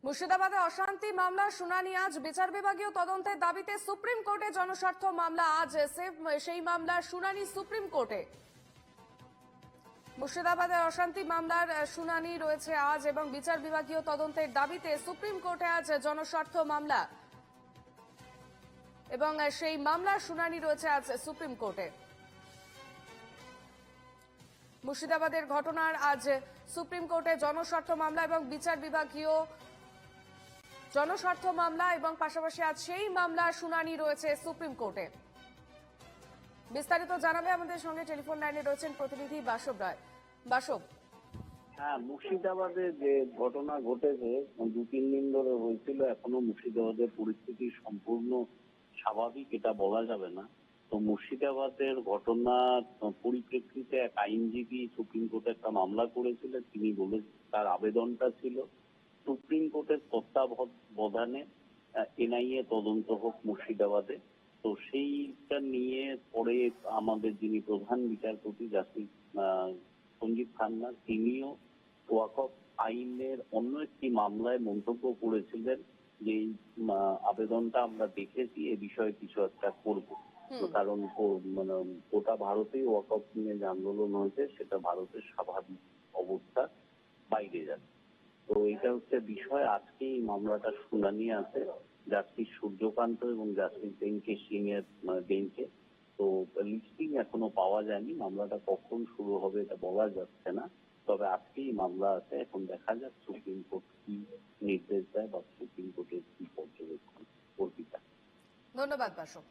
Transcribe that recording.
মুর্শিদাবাদে অশান্তি মামলার শুনানি আজ। বিচার বিভাগীয় তদন্তের দাবিতে সুপ্রিম কোর্টে জনস্বার্থ মামলা আজ। সেই মামলার শুনানি সুপ্রিম কোর্টে। মুর্শিদাবাদের অশান্তি মামলার শুনানি রয়েছে আজ এবং বিচার বিভাগীয় তদন্তের দাবিতে সুপ্রিম কোর্টে আজ জনস্বার্থ মামলা এবং সেই মামলার শুনানি রয়েছে আজ সুপ্রিম কোর্টে। মুর্শিদাবাদের ঘটনার আজ সুপ্রিম কোর্টে জনস্বার্থ মামলা এবং বিচার বিভাগীয় জনস্বার্থ মামলা এবং পাশাপাশি আজ সেই মামলার শুনানি রয়েছে সুপ্রিম কোর্টে। বিস্তারিত জানাবে আমাদের সঙ্গে টেলিফোন লাইনে রয়েছেন প্রতিনিধি বাসব রায়। বাসব, হ্যাঁ, মুর্শিদাবাদে যে ঘটনা ঘটেছে 2-3 দিন ধরে হয়েছিল, এখনো মুর্শিদাবাদের পরিস্থিতি সম্পূর্ণ স্বাভাবিক এটা বলা যাবে না। তো মুর্শিদাবাদের ঘটনার পরিপ্রেক্ষিতে এক আইনজীবী সুপ্রিম কোর্টে একটা মামলা করেছিলেন। তিনি বলে তার আবেদনটা ছিল সুপ্রিম কোর্টের তত্ত্বাবধানে এনআইএ তদন্ত হোক মুর্শিদাবাদে। তো সেইটা নিয়ে পরে আমাদের যিনি প্রধান বিচারপতি জাস্টিস সঞ্জীব খান্না, তিনিও ওয়াকফ আইনের অন্য একটি মামলায় মন্তব্য করেছিলেন যে এই আবেদনটা আমরা দেখেছি, এ বিষয়ে কিছু একটা করব। কারণ মানে গোটা ভারতেই ওয়াকফ নিয়ে যে আন্দোলন হয়েছে সেটা ভারতের স্বাভাবিক অবস্থা বাইরে যাচ্ছে। তো এটা হচ্ছে বিষয়। আজকে এই মামলাটা শুনানি আছে জাস্টিস সূর্যকান্ত এবং জাস্টিস বেনকে সিং এর বেঞ্চে। তো লিস্টিং এখনো পাওয়া যায়নি, মামলাটা কখন শুরু হবে এটা বলা যাচ্ছে না। তবে আজকেই মামলা আছে, এখন দেখা যাক সুপ্রিম কোর্ট কি নির্দেশ দেয় বা সুপ্রিম কোর্টের কি পর্যবেক্ষণ। ধন্যবাদ বাসব।